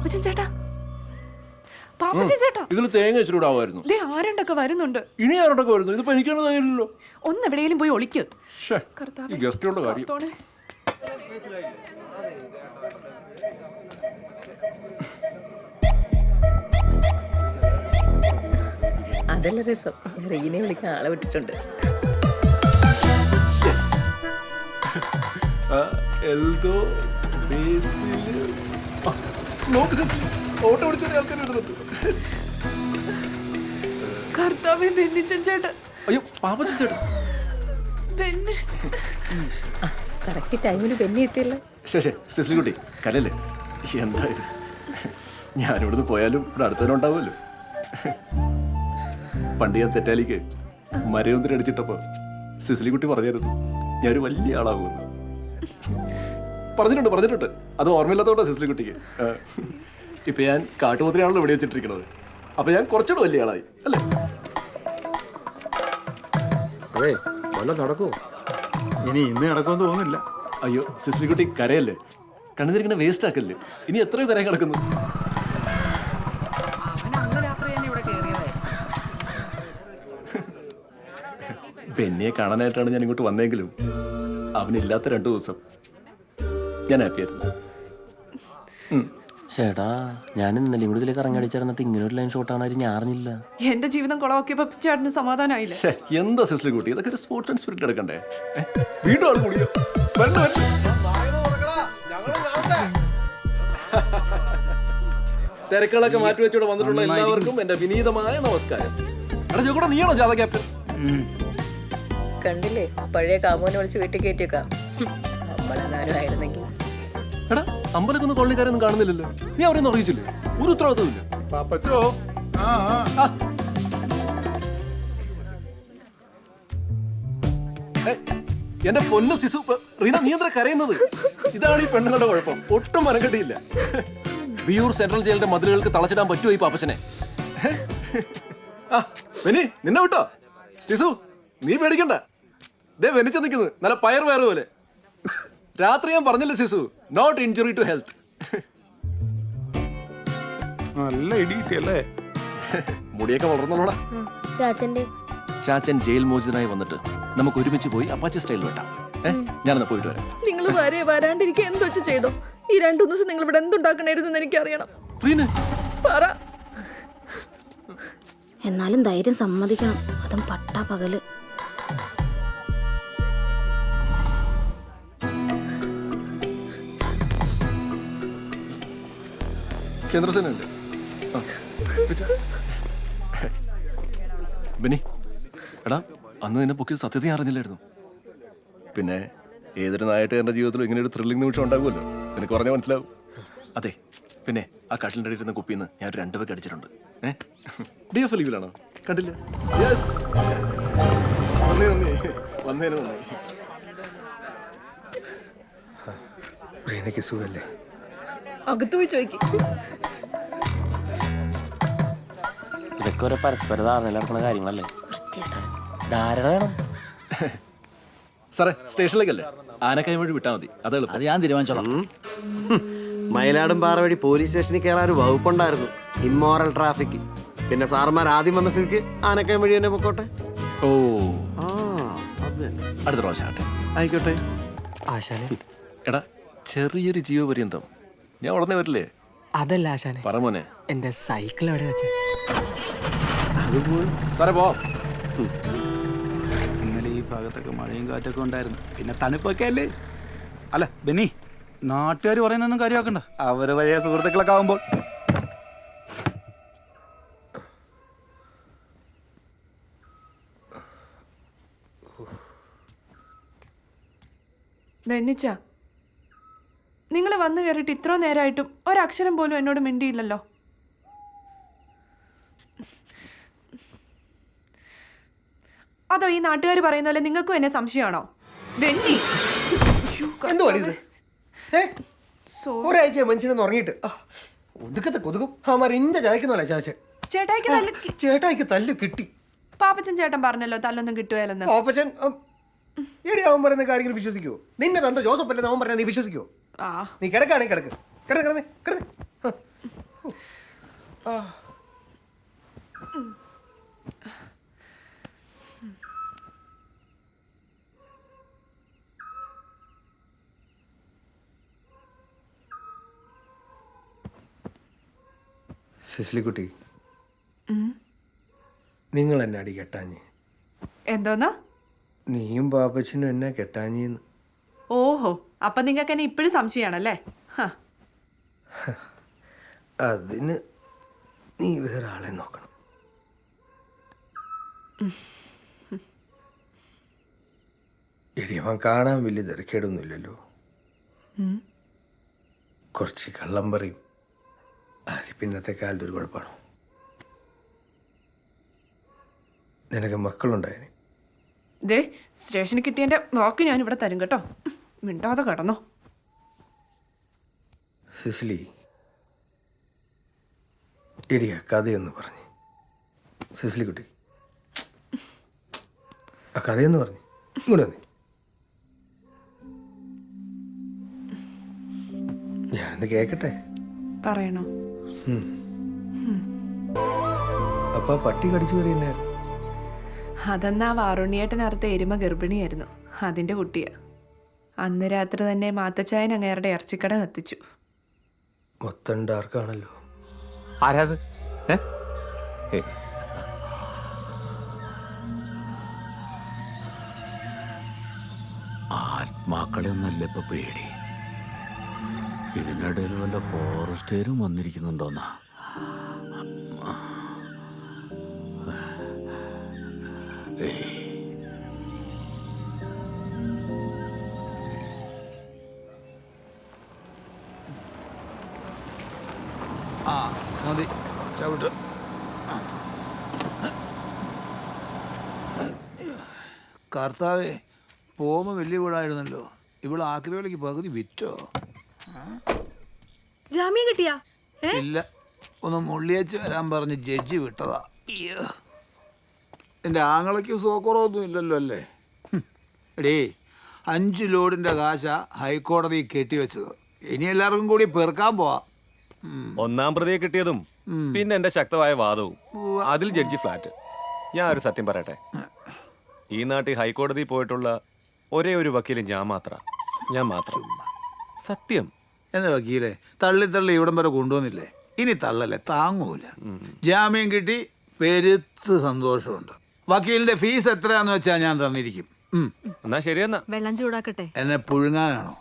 പാപ്പച്ചൻ ചേട്ടാ, പാപ്പച്ചൻ ചേട്ടാ, ഇതിൽ തേങ്ങ ഇച്ചിരൂടാവുമായിരുന്നു. ദേ ആരണ്ടൊക്കെ വരുന്നുണ്ട്. ഇനി ആരോടൊക്കെ വരുന്നു? ഇതിപ്പോ എനിക്കാണ് തയ്യല്ലോ. ഒന്ന് എവിടെയെങ്കിലും പോയി ഒളിക്ക്. ഈ ഗസ്റ്റുകളുടെ കാര്യം. അതല്ല രസം, റീനെ വിളിക്കാൻ ആളെ വിട്ടിട്ടുണ്ട്. കർത്താവേ, ബെന്നിച്ചൻ ചേട്ടൻ. അയ്യോ, പാപ്പച്ചൻ ചേട്ടൻ. കറക്റ്റ് ടൈമിന് ബെന്നി എത്തിയല്ലോ. ശേ സിസ്ലിക്കുട്ടി, കലല്ലേ? എന്താ ഇത്? ഞാനിവിടുന്ന് പോയാലും ഇവിടെ അടുത്തന്നെ ഉണ്ടാവുമല്ലോ. പണ്ട് ഞാൻ തെറ്റാലിക്ക് മരയൊന്നിന് അടിച്ചിട്ടപ്പോ സിസ്ലിക്കുട്ടി പറഞ്ഞായിരുന്നു ഞാനൊരു വലിയ ആളാകുമെന്ന്. പറഞ്ഞിട്ടുണ്ട്. അത് ഓർമ്മയില്ലാത്തോണ്ടാ സിസ്ലിക്കുട്ടിക്ക്. ഇപ്പൊ ഞാൻ കാട്ടുപോത്തിനാണല്ലോ ഇവിടെ വെച്ചിട്ടിരിക്കുന്നത്. അപ്പൊ ഞാൻ കുറച്ചുകൂടെ വലിയ ആളായി അല്ലേ? അതെ, വല്ല നടക്കോ? ഇനി ഇന്ന് നടക്കുമെന്ന് തോന്നുന്നില്ല. അയ്യോ സിസ്ലിക്കുട്ടി, കരയല്ലേ? കണ്ണുതിരിങ്ങനെ വേസ്റ്റ് ആക്കല്ലേ? ഇനി എത്രയോ കരയാൻ കിടക്കുന്നു. ബെന്നിയെ കാണാനായിട്ടാണ് ഞാൻ ഇങ്ങോട്ട് വന്നെങ്കിലും അവനില്ലാത്ത 2 ദിവസം ഞാൻ ഹാപ്പിയായിരുന്നു. ചേട്ടാ, ഞാൻ ഇന്നലെയും കൂടി ഇതിലേക്ക് ഇറങ്ങടിച്ചിരുന്നിട്ട് ഇങ്ങനെ ഒരു ലൈൻ ഷോട്ടാണ് ഞാൻ അറിഞ്ഞില്ല. എന്റെ ജീവിതം കുളമാക്കിയപ്പോ ചേട്ടന് സമാധാനമായില്ലേ? എന്താ സിസ്റ്റർ കുട്ടി, ഇതൊക്കെ ഒരു സ്പോർട്സ് ആൻഡ് സ്പിരിറ്റ് എടുക്കണ്ടേ? വീണ്ടും ആൾ കൂടിയോ? തിരക്കുകളൊക്കെ മാറ്റി വെച്ചോടെ വന്നിട്ടുള്ള എല്ലാവർക്കും എന്റെ വിനീതമായ നമസ്കാരം. ചോക്കൂടെ, നീയാണോ ജാഥ ക്യാപ്റ്റൻ? കണ്ടില്ലേ, പഴയ കാമോനെ വിളിച്ച് വീട്ടിൽ കയറ്റിയേക്കാം. നമ്മളെങ്ങാനും ആയിരുന്നെങ്കിൽ. എടാ, അമ്പലക്കൊന്ന് കോളനിക്കാരൊന്നും കാണുന്നില്ലല്ലോ. നീ അവരൊന്നും അറിയിച്ചില്ലേ? ഒരു ഉത്തരവാദിത്തമില്ല. പാപ്പച്ചോ, എന്റെ പൊന്ന് സിസു, റീന, നീ എന്താ കരയുന്നത്? ഇതാണ് ഈ പെണ്ണുങ്ങളുടെ കുഴപ്പം. ഒട്ടും മനം കെട്ടിയില്ല. വിയൂർ സെൻട്രൽ ജയിലിന്റെ മതിലുകൾക്ക് തളച്ചിടാൻ പറ്റുമോ ഈ പാപ്പച്ചനെ? നിന്നെ വിട്ടോ? സിസു, നീ പേടിക്കണ്ട. ദേ വെനിച്ച നിൽക്കുന്നത് നല്ല പയർ വയറ് പോലെ. രാത്രി ഞാൻ പറഞ്ഞില്ലേ സിസു, നോട്ട് ഇഞ്ചുറി ടു ഹെൽത്ത്. നല്ല ഇടി കിട്ടിയല്ലേ? മുടിയൊക്കെ വളർന്നോടാ. ചാച്ചൻ ജയിൽ മോചിതനായി വന്നിട്ട് നമുക്ക് ഒരുമിച്ച് പോയി അപ്പാച്ചി സ്റ്റൈൽ വെട്ടാം. ഞാനെന്നാ പോയിട്ട് വരാം. നിങ്ങൾ വരാണ്ടിരിക്കുക എന്തോ ചെയ്തോ. ഈ 2 ദിവസം നിങ്ങൾ ഇവിടെ എന്തുണ്ടാക്കണേരുന്നെന്ന് എനിക്കറിയണം. പറ. എന്നാലും ധൈര്യം സമ്മതിക്കണം, അതും പട്ടാ പകല്. കേന്ദ്രസേനല്ലേ? ബെന്നി, എടാ, അന്ന് നിന്നെ പൊക്കിയത് സത്യത്തെ അറിഞ്ഞില്ലായിരുന്നു. പിന്നെ ഏതൊരു നായിട്ട് ജീവിതത്തിലും ഇങ്ങനെ ഒരു ത്രില്ലിംഗ് നിമിഷം ഉണ്ടാകുമല്ലോ. നിനക്ക് പറഞ്ഞാൽ മനസ്സിലാവും. അതെ, പിന്നെ ആ കാട്ടിലിൻ്റെ ഇരുന്ന കുപ്പിന്ന് ഞാൻ 2 പേർക്ക് അടിച്ചിട്ടുണ്ട്. DF ലീവിലാണോ? കണ്ടില്ല? യെസ്, വന്നേന് നന്ദി. റീനയ്ക്ക് സുഖല്ലേ? അകത്ത് പോയി ചോദിക്കും. ഇതൊക്കെ ഒരു പരസ്പര ധാരണയിൽ നടക്കുന്ന കാര്യങ്ങളല്ലേ? ധാരണ വേണം. സാറേ, സ്റ്റേഷനിലേക്കല്ലേ? ആനക്കായ വഴി വിട്ടാൽ മതി. അത് ഞാൻ തീരുമാനിച്ചോളാം. മയിലാടും പാറ വഴി പോലീസ് സ്റ്റേഷനിൽ കയറാൻ ഒരു വകുപ്പുണ്ടായിരുന്നു, ഇമ്മോറൽ ട്രാഫിക്. പിന്നെ സാർമാർ ആദ്യം വന്ന സ്ഥിതിക്ക് ആനക്കായ വഴി തന്നെ പൊക്കോട്ടെ. ഓ, അത് അടുത്ത പ്രാവശ്യം ആയിക്കോട്ടെ. എടാ, ചെറിയൊരു ജീവപര്യന്തം ഞാൻ ഉടനെ വരില്ലേ? അതല്ല ആശാനെ, പറ മോനെ. എന്റെ സൈക്കിൾ എവിടെ വെച്ചേ? സാറേ പോ. ഇന്നലെ ഈ ഭാഗത്തൊക്കെ മഴയും കാറ്റൊക്കെ ഉണ്ടായിരുന്നു, പിന്നെ തണുപ്പൊക്കെ അല്ലേ. അല്ല ബെന്നി, നാട്ടുകാർ പറയുന്നൊന്നും കാര്യമാക്കണ്ട. അവര് പഴയ സുഹൃത്തുക്കളൊക്കെ ആവുമ്പോൾ. ബെന്നിച്ച, നിങ്ങൾ വന്നു കയറിയിട്ട് ഇത്ര നേരമായിട്ടും ഒരക്ഷരം പോലും എന്നോട് മിണ്ടിയില്ലല്ലോ. അതോ ഈ നാട്ടുകാർ പറയുന്ന പോലെ നിങ്ങൾക്കും എന്നെ സംശയമാണോ? ബെന്നി, ഒരാഴ്ച മനുഷ്യനൊന്ന് ഉറങ്ങിയിട്ട് ഒതുക്കത്തെ കൊതുകും ഇഞ്ച ചായക്കുന്നല്ലേ ചാച്ച. ചേട്ടായിക്ക് തല്ല് കിട്ടി. പാപ്പച്ചൻ ചേട്ടൻ പറഞ്ഞല്ലോ തല്ലൊന്നും കിട്ടുകയല്ലെന്ന്. പാപ്പച്ചൻ എടി, അവൻ പറയുന്ന കാര്യങ്ങൾ വിശ്വസിക്കുവോ? നിന്നെ തന്റെ ജോസഫ് അല്ലേ അവൻ പറഞ്ഞാൽ നീ വിശ്വസിക്കുവോ? നീ കിടക്കാണെങ്കിൽ കിടക്ക്. സിസ്ലിക്കുട്ടി, നിങ്ങൾ എന്നെ അടി കെട്ടാഞ്ഞ്. എന്തോന്നാ? നീയും പാപ്പച്ചനും എന്നെ കെട്ടാഞ്ഞെന്ന്. ഓഹോ, അപ്പൊ നിങ്ങൾക്ക് എന്നെ ഇപ്പോഴും സംശയമാണല്ലേ? അതിന് നീ വേറെ ആളെ നോക്കണം. എടി, അവൻ കാണാൻ വലിയ തിരക്കേടൊന്നുമില്ലല്ലോ. കുറച്ച് കള്ളം പറയും. അതിപ്പോൾ ഇന്നത്തെ കാലത്ത് ഒരു കുഴപ്പമാണോ? നിനക്ക് മക്കളുണ്ടായതിന് ദേ, സ്റ്റേഷനിൽ കിട്ടിയതിന്റെ വാക്ക് ഞാൻ ഇവിടെ തരും കേട്ടോ. മിണ്ടാതെ കിടന്നോ. സിസിലി, എടിയ കഥയൊന്ന് പറഞ്ഞ്. സിസിലി കുട്ടി, ആ കഥയൊന്ന് പറഞ്ഞ് ഇങ്ങോട്ട് വന്നേ. ഞാനൊന്ന് കേക്കട്ടെ. പറയണോ? അപ്പൊ ആ പട്ടി കടിച്ചു കയറി തന്നെ. അതെന്നാ വാറുണ്ണിയേട്ടനറുത്ത എരുമ ഗർഭിണിയായിരുന്നു. അതിന്റെ കുട്ടിയാ. അന്ന് രാത്രി തന്നെ മാത്തച്ചായൻ അങ്ങേരുടെ ഇറച്ചിക്കട കത്തിച്ചു. മൊത്തം ഡാർക്കാണല്ലോ. ആരാത്? ആത്മാക്കളെ ഒന്നല്ല ഇപ്പൊ പേടി. ഇതിനിടയിൽ വല്ല ഫോറസ്റ്റുകാരും വന്നിരിക്കുന്നുണ്ടോന്നാ. ആ മതി ചവിട്ട്. കർത്താവേ, പോകുമ്പോൾ വലിയ വീടായിരുന്നല്ലോ. ഇവിടെ ആക്രിവേലയ്ക്ക് പകുതി വിറ്റോ? ജാമ്യം കിട്ടിയാ? ഇല്ല, ഒന്ന് മുള്ളിയച്ച് വരാൻ പറഞ്ഞ് ജഡ്ജി വിട്ടതാ. അയ്യോ, എൻ്റെ ആങ്ങളയ്ക്ക് സുഖക്കുറവൊന്നും ഇല്ലല്ലോ അല്ലേ? എടേ, 5 ലോഡിൻ്റെ കാശ ഹൈക്കോടതി കെട്ടിവെച്ചത്. ഇനി എല്ലാവർക്കും കൂടി പെറുക്കാൻ പോവാ. ഒന്നാം പ്രതിയെ കിട്ടിയതും പിന്നെ എന്റെ ശക്തമായ വാദവും അതിൽ ജഡ്ജി ഫ്ലാറ്റ്. ഞാൻ ഒരു സത്യം പറയട്ടെ, ഈ നാട്ടിൽ ഹൈക്കോടതി പോയിട്ടുള്ള ഒരേ ഒരു വക്കീൽ ഞാൻ മാത്രം. സത്യം. എന്താ വക്കീലെ, തള്ളി ഇവിടം വരെ കൊണ്ടുവന്നില്ലേ? ഇനി തള്ളല്ലേ, താങ്ങൂല. ജാമ്യം കിട്ടി, പെരുത്ത് സന്തോഷമുണ്ട്. വക്കീലിന്റെ ഫീസ് എത്രയാന്ന് വെച്ചാൽ ഞാൻ തന്നിരിക്കും. എന്നാ ശരിയെന്നാ. വെള്ളം ചൂടാക്കട്ടെ? എന്നെ പുഴുങ്ങാനാണോ?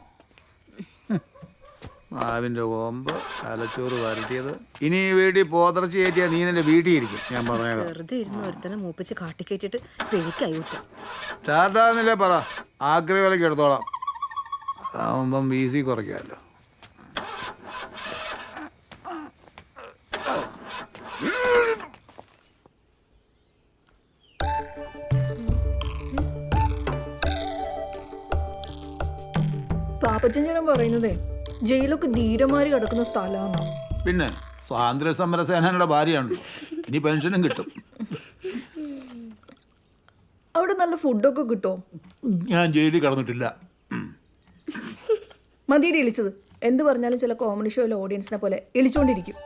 മാവിൻ്റെ കൊമ്പ്, തലച്ചോറ് വരട്ടിയത്. ഇനി ഈ വീട്ടിൽ പോതർച്ച കയറ്റിയാൽ നീ നിന്റെ വീട്ടിൽ ഇരിക്കും. ഞാൻ പറഞ്ഞേക്കാം. വെറുതെ ഇരുന്ന് ഒരുത്തനെ മൂപ്പിച്ച് കാട്ടിക്കേറ്റിട്ട് പേടിക്കായൂട്ട. സ്റ്റാർട്ടാകുന്നില്ലേ പറ, ആക്രി വിലക്ക് എടുത്തോളാം. അതാവുമ്പം വീസി കുറയ്ക്കാമല്ലോ. പാപ്പച്ചൻ ചേട്ടൻ പറയുന്നതേ ജയിലൊക്കെ ധീരമാരി കിടക്കുന്ന സ്ഥലമാണ്. പിന്നെ സ്വാതന്ത്ര്യ സമര സേനാനിയുടെ ഭാര്യയാണല്ലോ, ഇനി പെൻഷനും കിട്ടും. അവിടെ നല്ല ഫുഡൊക്കെ കിട്ടുമോ? ഞാൻ ജയിലിൽ കടന്നിട്ടില്ല. മതിയുടെ ഇളിച്ചത്. എന്ത് പറഞ്ഞാലും ചില കോമഡി ഷോയിലെ ഓഡിയൻസിനെ പോലെ ഇളിച്ചോണ്ടിരിക്കും.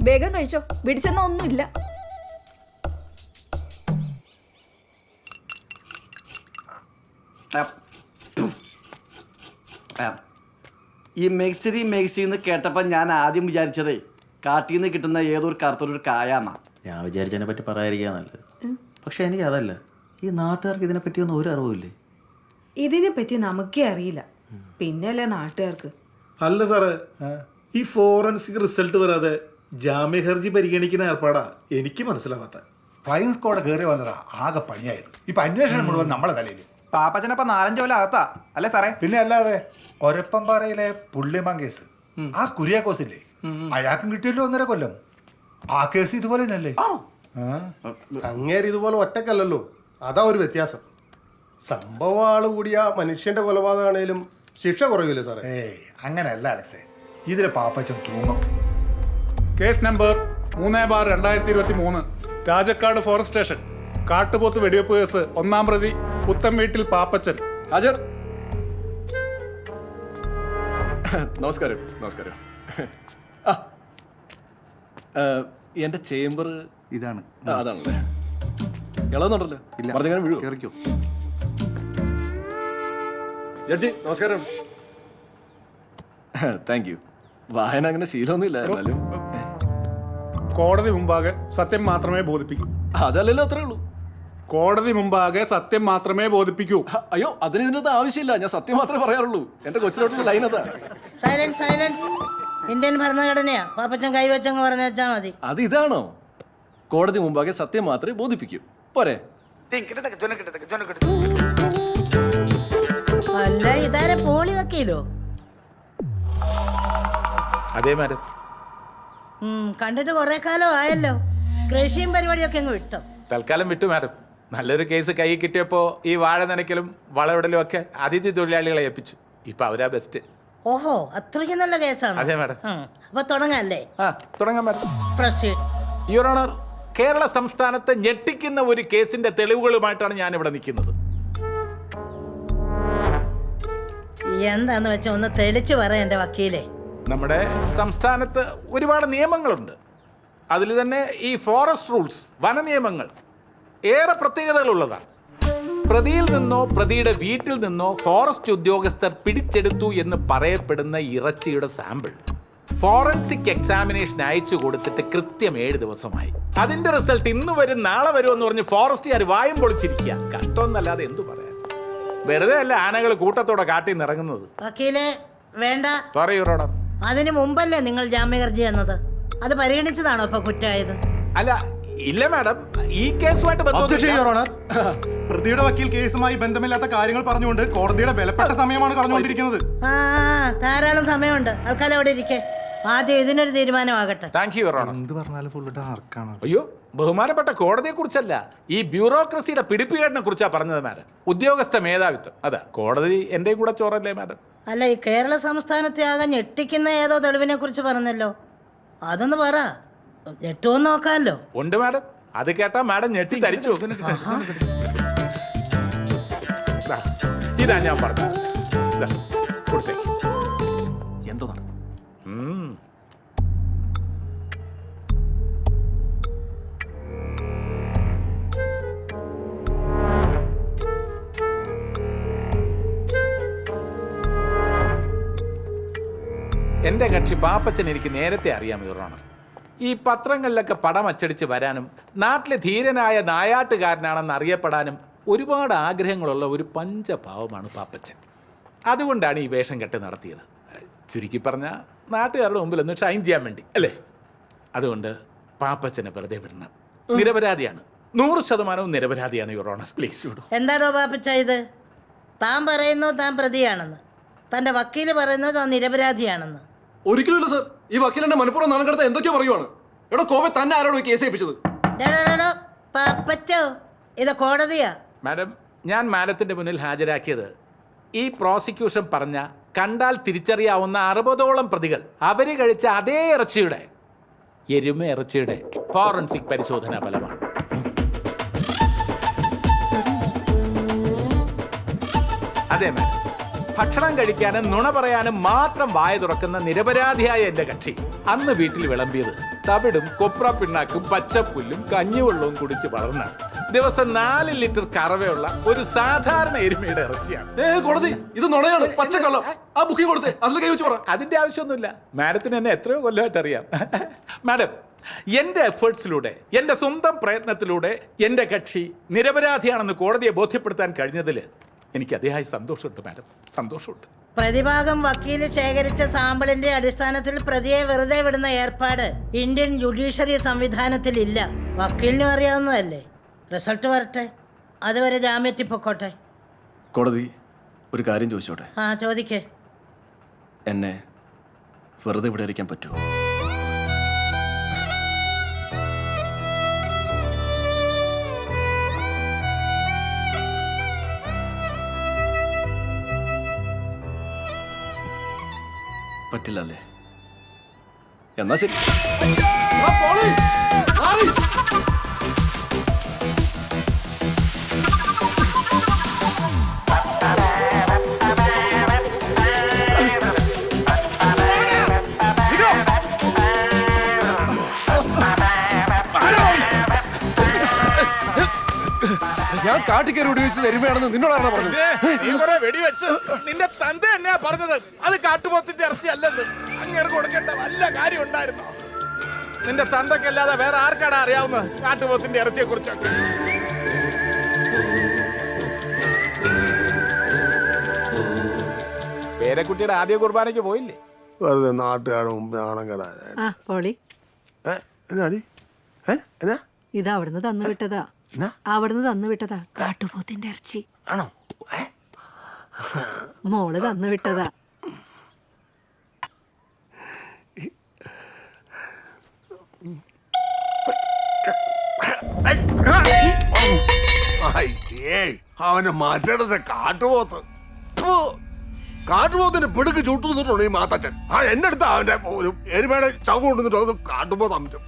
വേഗം കഴിച്ചോ, പിടിച്ചെന്നാ ഒന്നുമില്ല. ഈ മെക്സിന്ന് കേട്ടപ്പോൾ ഞാൻ ആദ്യം വിചാരിച്ചതേ കാട്ടിൽ നിന്ന് കിട്ടുന്ന ഏതൊരു കറുത്തൊരു കായാന്നാ. ഞാൻ വിചാരിച്ചതിനെ പറ്റി പറയാതിരിക്കാൻ നല്ലത്. പക്ഷെ എനിക്ക് അതല്ല, ഈ നാട്ടുകാർക്ക് ഇതിനെ പറ്റിയൊന്നും ഒരു അറിവില്ലേ? ഇതിനെ പറ്റി നമുക്കേ അറിയില്ല, പിന്നല്ലേ നാട്ടുകാർക്ക്. അല്ല സാറേ, ഈ ഫോറൻസിക് റിസൾട്ട് വരാതെ ജാമ്യ ഹർജി പരിഗണിക്കുന്ന ഏർപ്പാടാ എനിക്ക് മനസ്സിലാവാത്ത. ഫ്ലൈയിങ് സ്ക്വാഡ് കയറി വന്നതാ ആകെ പണിയായത്. ഇപ്പൊ അന്വേഷണം മുഴുവൻ നമ്മളെ തലയിൽ. പാപ്പച്ചനപ്പം 4-5 കൊല്ലം അകത്താ അല്ലേ സാറേ? പിന്നെ അല്ലാതെ ഒരപ്പംപാറയിലെ പുള്ളിമാൻ കേസ്, ആ കുര്യാക്കോസില്ലേ, അയാൾക്കും കിട്ടിയല്ലോ 1.5 കൊല്ലം. ആ കേസ് ഇതുപോലെ തന്നെയല്ലേ? അങ്ങേര് ഇതുപോലെ ഒറ്റക്കല്ലല്ലോ, അതാ ഒരു വ്യത്യാസം. സംഭവം ആള് കൂടിയ മനുഷ്യന്റെ കൊലപാതകമാണേലും ശിക്ഷ കുറവില്ലേ സാറേ? ഏയ് അങ്ങനെയല്ല അലക്സേ, ഇതിലെ പാപ്പച്ചൻ തൂങ്ങും. Case number 3/2023 Rajakkad forest station കാട്ടുപോത്ത് വെടിവെപ്പ് കേസ്. ഒന്നാം പ്രതി പുത്തൻ വീട്ടിൽ പാപ്പച്ചൻ ഹാജർ. നമസ്കാരം. എന്റെ ചേംബർ ഇതാണ്. അതാണല്ലേ. ഇളവുന്നുണ്ടല്ലോ. പറഞ്ഞങ്ങനെ വീഴുവോ? കേറിക്കോ. ജഡ്ജി നമസ്കാരം. Thank you. വായന അങ്ങനെ ശീലമൊന്നുമില്ല. എന്നാലും കോടതി മുമ്പാകെ സത്യം മാത്രമേ ബോധിപ്പിക്കൂ. അതല്ലല്ലോ, അത്രേ ഉള്ളൂ. കോടതി മുമ്പാകെ സത്യം മാത്രമേ ബോധിപ്പിക്കൂ. അയ്യോ, അതിന് ഇതിനകത്ത് ആവശ്യമില്ല. ഞാൻ സത്യം മാത്രമേ പറയാറുള്ളൂ. എന്റെ കൊച്ചിലോട്ടുള്ള ലൈൻ അതാ. Silence silence. ഇന്ത്യൻ ഭരണഘടനയാ. പാപ്പച്ചൻ കൈവച്ചങ്ങ് പറഞ്ഞു വെച്ചാ മതി. അത് ഇതാണോ? കോടതി മുമ്പാകെ സത്യം മാത്രമേ ബോധിപ്പിക്കൂ. പോരെ? അല്ല, ഇതാരെ പോളി വക്കീലോ? അതെ മാഡം. കണ്ടിട്ട് കുറെ കാലം ആയല്ലോ. കൃഷിയും പരിപാടിയൊക്കെ അങ്ങ് വിട്ടോ? തൽക്കാലം വിട്ടു മാഡം. നല്ലൊരു കേസ് കൈ കിട്ടിയപ്പോൾ ഈ വാഴ നനയ്ക്കലും വളവിടലും ഒക്കെ അതിഥി തൊഴിലാളികളെ ഏൽപ്പിച്ചു. ഇപ്പൊ അവരാ ബെസ്റ്റ്. ഓഹോ, അത്രയ്ക്ക് നല്ല കേസാണ്. അതെ മാഡം. അപ്പൊ തുടങ്ങാല്ലേ? തുടങ്ങാം madam. Proceed. Your honour, Kerala സംസ്ഥാനത്ത് ഞെട്ടിക്കുന്ന ഒരു കേസിന്റെ തെളിവുകളുമായിട്ടാണ് ഞാൻ ഇവിടെ നിൽക്കുന്നത്. എന്താന്ന് വെച്ചാ ഒന്ന് തെളിച്ചു പറ എന്റെ വക്കീലെ. നമ്മുടെ സംസ്ഥാനത്ത് ഒരുപാട് നിയമങ്ങളുണ്ട്. അതിൽ തന്നെ ഈ ഫോറസ്റ്റ് റൂൾസ്, വന നിയമങ്ങൾ ഏറെ പ്രത്യേകതകളുള്ളതാണ്. പ്രതിയിൽ നിന്നോ പ്രതിയുടെ വീട്ടിൽ നിന്നോ ഫോറസ്റ്റ് ഉദ്യോഗസ്ഥർ പിടിച്ചെടുത്തു എന്ന് പറയപ്പെടുന്ന ഇറച്ചിയുടെ സാമ്പിൾ ഫോറൻസിക് എക്സാമിനേഷൻ അയച്ചു കൊടുത്തിട്ട് കൃത്യം 7 ദിവസമായി. അതിന്റെ റിസൾട്ട് ഇന്ന് വരും നാളെ വരും എന്ന് പറഞ്ഞ് ഫോറസ്റ്റുകാർ വായും പൊളിച്ചിരിക്കുക. കഷ്ടമൊന്നല്ലാതെ എന്തു പറയാൻ. വെറുതെ അല്ല ആനകൾ കൂട്ടത്തോടെ കാട്ടിൽ നിന്ന് ഇറങ്ങുന്നത്. വക്കീലെ വേണ്ട. Sorry your honour. അതിന് മുമ്പല്ലേ നിങ്ങൾ ജാമ്യഹർജി എന്നത്? അത് പരിഗണിച്ചതാണോ ഇപ്പൊ കുറ്റമായത്? അല്ല, ഇല്ല മാഡം. ഈ കേസുമായിട്ട് പ്രതിയുടെ വക്കീൽ കേസുമായി ബന്ധമില്ലാത്ത കാര്യങ്ങൾ പറഞ്ഞുകൊണ്ട് കോടതിയുടെ വിലപ്പെട്ട സമയമാണ് കളഞ്ഞുകൊണ്ടിരിക്കുന്നത്. ധാരാളം സമയമുണ്ട്. തൽക്കാലം അവിടെ ഇരിക്കെ. ആദ്യം ഇതിനൊരു തീരുമാനമാകട്ടെ. Thank you your honour. എന്ത് പറഞ്ഞാലും ഫുള്ള് ഡാർക്കാണ്. അയ്യോ, ബഹുമാനപ്പെട്ട കോടതിയെ കുറിച്ചല്ല, ഈ ബ്യൂറോക്രസിയുടെ പിടിപ്പുകേടിനെ കുറിച്ചാ പറഞ്ഞത് മാഡം. ഉദ്യോഗസ്ഥ മേധാവിത്വം. അതാ കോടതി എന്റെയും കൂടെ ചോറല്ലേ മാഡം? അല്ല, ഈ കേരള സംസ്ഥാനത്തെ ആകെ ഞെട്ടിക്കുന്ന ഏതോ തെളിവിനെ കുറിച്ച് പറഞ്ഞല്ലോ. അതൊന്ന് പറ. ഞെട്ടുമെന്ന് നോക്കാമല്ലോ. ഉണ്ട് മാഡം. അത് കേട്ടാ മാഡം ഞെട്ടി തരിച്ചു. ഇതാ ഞാൻ പറഞ്ഞത്. കൊടുത്തേക്ക്. എന്താണ്? എൻ്റെ കക്ഷി പാപ്പച്ചൻ എനിക്ക് നേരത്തെ അറിയാം യുവർ ഓണർ. ഈ പത്രങ്ങളിലൊക്കെ പടം അച്ചടിച്ച് വരാനും നാട്ടിലെ ധീരനായ നായാട്ടുകാരനാണെന്ന് അറിയപ്പെടാനും ഒരുപാട് ആഗ്രഹങ്ങളുള്ള ഒരു പഞ്ചഭാവമാണ് പാപ്പച്ചൻ. അതുകൊണ്ടാണ് ഈ വേഷം കെട്ട് നടത്തിയത്. ചുരുക്കി പറഞ്ഞാൽ നാട്ടുകാരുടെ മുമ്പിൽ ഒന്ന് ഷൈൻ ചെയ്യാൻ വേണ്ടി അല്ലേ? അതുകൊണ്ട് പാപ്പച്ചനെ വെറുതെ വിടണം. നിരപരാധിയാണ്, 100% നിരപരാധിയാണ് യുവർ ഓണർ. പ്ലീസ്. എന്താണോ പാപ്പച്ച ഇത്? താൻ പറയുന്നു താൻ പ്രതിയാണെന്ന്, തന്റെ വക്കീല് പറയുന്നു താൻ നിരപരാധിയാണെന്ന്. ഒരിക്കലുമില്ല സർ. ഈ വക്കീലിന്റെ മനഃപൂർവ്വം നാണം കടത്ത എന്തൊക്കെയോ പറയുവാണ്. എടോ കോപെ തന്നെ ആരോടോ കേസ് ഏൽപ്പിച്ചത്? പാപ്പച്ചോ, ഇത് കോടതിയാ. മാഡം, ഞാൻ മാഡത്തിന്റെ മുന്നിൽ ഹാജരാക്കിയത് ഈ പ്രോസിക്യൂഷൻ പറഞ്ഞ കണ്ടാൽ തിരിച്ചറിയാവുന്ന 60ഓളം പ്രതികൾ അവര് കഴിച്ച അതേ ഇറച്ചിയുടെ, എരുമ ഇറച്ചിയുടെ ഫോറൻസിക് പരിശോധനാ ഫലമാണ്. അതെ മാഡം, ഭക്ഷണം കഴിക്കാനും നുണ പറയാനും മാത്രം വായ തുറക്കുന്ന നിരപരാധിയായ എന്റെ കക്ഷി അന്ന് വീട്ടിൽ വിളമ്പിയത് തവിടും കൊപ്ര പിണ്ണാക്കും പച്ചപ്പുല്ലും കഞ്ഞിവെള്ളവും കുടിച്ച് വളർന്നാണ്. ദിവസം 4 ലിറ്റർ കറവയുള്ള ഒരു സാധാരണ എരുമയുടെ ഇറച്ചിയാണ്. കോടതി ഇത് നുണയാണ്, പച്ചക്കള്ളം. ആ ബുക്കിംഗ് കൊടുത്തേ, അതിൽ കൈ വെച്ച് പറ. അതിന്റെ ആവശ്യമൊന്നുമില്ല. മാഡത്തിന് എന്നെ എത്രയോ കൊല്ലമായിട്ട് അറിയാം. മാഡം, എന്റെ എഫേർട്സിലൂടെ, എന്റെ സ്വന്തം പ്രയത്നത്തിലൂടെ എന്റെ കക്ഷി നിരപരാധിയാണെന്ന് കോടതിയെ ബോധ്യപ്പെടുത്താൻ കഴിഞ്ഞതിൽ എനിക്ക് അതിയായ സന്തോഷമുണ്ട് മാഡം, സന്തോഷമുണ്ട്. പ്രതിഭാഗം വക്കീല് ശേഖരിച്ച സാമ്പിളിന്റെ അടിസ്ഥാനത്തിൽ പ്രതിയെ വെറുതെ വിടുന്ന ഏർപ്പാട് ഇന്ത്യൻ ജുഡീഷ്യറി സംവിധാനത്തിൽ ഇല്ല. വക്കീലിനും അറിയാവുന്നതല്ലേ. റിസൾട്ട് വരട്ടെ, അതുവരെ ജാമ്യത്തിൽ പൊക്കോട്ടെ. കോടതി ഒരു കാര്യം ചോദിച്ചോട്ടെ? ചോദിക്കേ. എന്നെ വെറുതെ ഇവിടെ ഇരിക്കാൻ പറ്റുമോ? പറ്റില്ല അല്ലേ? എന്നാ ശരി. കാട്ടിക്കറി വെടിവെച്ചത് എരുമയാണെന്ന് നിന്നോടാണ് പറഞ്ഞത്? വെടിവെച്ച് നിന്റെ തന്ത തന്നെയാ പറഞ്ഞത് അത് കാട്ടുപോത്തിന്റെ ഇറച്ചി അല്ലെന്ന്. അങ്ങനെ കൊടുക്കേണ്ട വല്ല കാര്യം ഉണ്ടായിരുന്നോ? നിന്റെ തന്തക്കല്ലാതെ വേറെ ആർക്കാണ് അറിയാവുന്നത് കാട്ടുപോത്തിന്റെ ഇറച്ചിയെ കുറിച്ചൊക്കെ? പേരക്കുട്ടിയുടെ ആദ്യ കുർബാനയ്ക്ക് പോയില്ലേ? വെറുതെ നാട്ടുകാരുടെ മുമ്പ് നാണം കെടാൻ. പോളി ഇത് അവിടുന്ന് തന്നു വിട്ടതാ. അവിടുന്ന് തന്നു വിട്ടതാ കാട്ടുപോത്തിന്റെ ഇറച്ചി. ആണോ? മോള് തന്നു വിട്ടതാ. അവനെ മാറ്റേണ്ടത് കാട്ടുപോത്ത്. കാട്ടുപോത്തിന് പിടുക്ക് ചുട്ടു നിന്നിട്ടുണ്ടോ ഈ മാത്തച്ഛൻ? എന്റെ അടുത്ത് അവന്റെ ഒരു എരുമയുടെ ചവ് കൊണ്ടുവന്നിട്ടോ അത് കാട്ടുപോത്ത് അമിച്ചു.